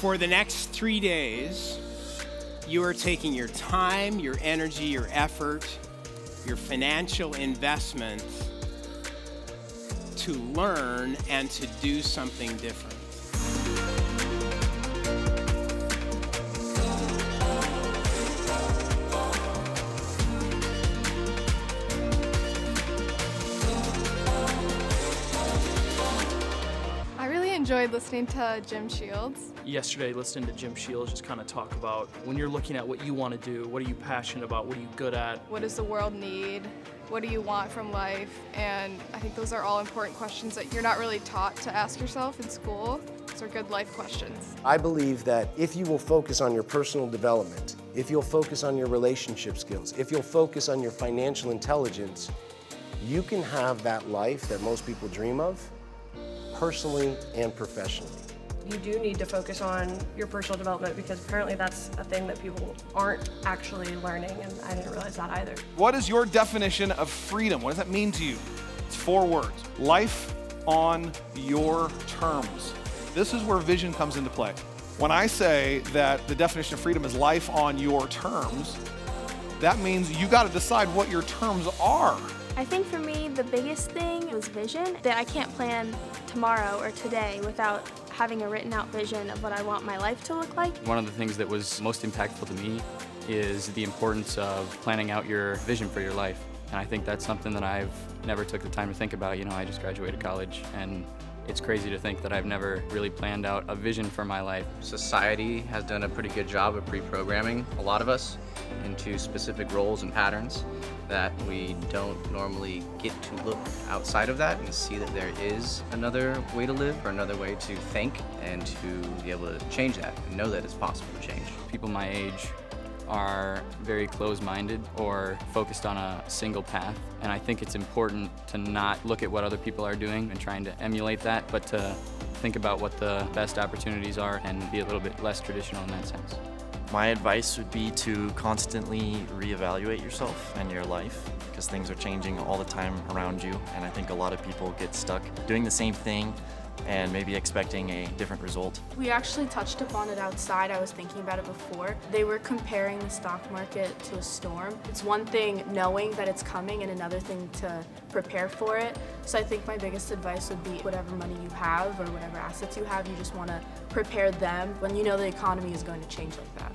For the next 3 days, you are taking your time, your energy, your effort, your financial investment to learn and to do something different. I enjoyed listening to Jim Shields. Yesterday, listening to Jim Shields just kind of talk about when you're looking at what you want to do, what are you passionate about, what are you good at? What does the world need? What do you want from life? And I think those are all important questions that you're not really taught to ask yourself in school. Those are good life questions. I believe that if you will focus on your personal development, if you'll focus on your relationship skills, if you'll focus on your financial intelligence, you can have that life that most people dream of, personally and professionally. You do need to focus on your personal development because apparently that's a thing that people aren't actually learning, and I didn't realize that either. What is your definition of freedom? What does that mean to you? It's 4 words. Life on your terms. This is where vision comes into play. When I say that the definition of freedom is life on your terms, that means you got to decide what your terms are. I think for me, the biggest thing was vision, that I can't plan tomorrow or today without having a written out vision of what I want my life to look like. One of the things that was most impactful to me is the importance of planning out your vision for your life. And I think that's something that I've never took the time to think about. You know, I just graduated college, and it's crazy to think that I've never really planned out a vision for my life. Society has done a pretty good job of pre-programming a lot of us into specific roles and patterns that we don't normally get to look outside of that and see that there is another way to live or another way to think, and to be able to change that and know that it's possible to change. People my age are very closed-minded or focused on a single path, and I think it's important to not look at what other people are doing and trying to emulate that, but to think about what the best opportunities are and be a little bit less traditional in that sense. My advice would be to constantly reevaluate yourself and your life, because things are changing all the time around you, and I think a lot of people get stuck doing the same thing and maybe expecting a different result. We actually touched upon it outside. I was thinking about it before. They were comparing the stock market to a storm. It's one thing knowing that it's coming and another thing to prepare for it. So I think my biggest advice would be whatever money you have or whatever assets you have, you just want to prepare them when you know the economy is going to change like that.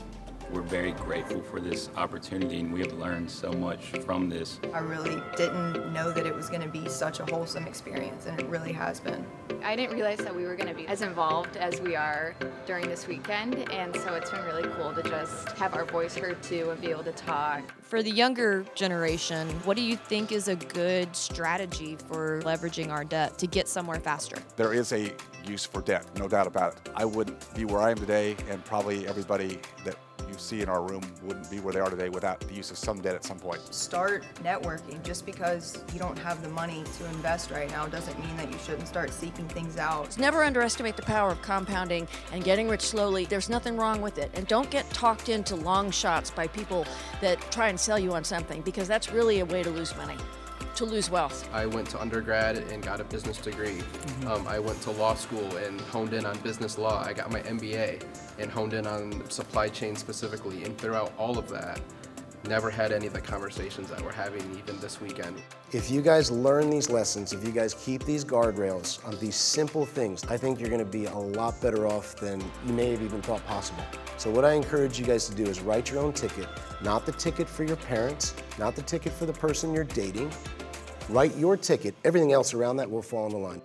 We're very grateful for this opportunity, and we have learned so much from this. I really didn't know that it was going to be such a wholesome experience, and it really has been. I didn't realize that we were going to be as involved as we are during this weekend, and so it's been really cool to just have our voice heard too and be able to talk. For the younger generation, what do you think is a good strategy for leveraging our debt to get somewhere faster? There is a use for debt, no doubt about it. I wouldn't be where I am today, and probably everybody that you see in our room wouldn't be where they are today without the use of some debt at some point. Start networking. Just because you don't have the money to invest right now doesn't mean that you shouldn't start seeking things out. Never underestimate the power of compounding and getting rich slowly. There's nothing wrong with it. And don't get talked into long shots by people that try and sell you on something, because that's really a way to lose money, to lose wealth. I went to undergrad and got a business degree. I went to law school and honed in on business law. I got my MBA and honed in on supply chain specifically. And throughout all of that, never had any of the conversations that we're having even this weekend. If you guys learn these lessons, if you guys keep these guardrails on these simple things, I think you're going to be a lot better off than you may have even thought possible. So what I encourage you guys to do is write your own ticket, not the ticket for your parents, not the ticket for the person you're dating. Write your ticket. Everything else around that will fall in the line.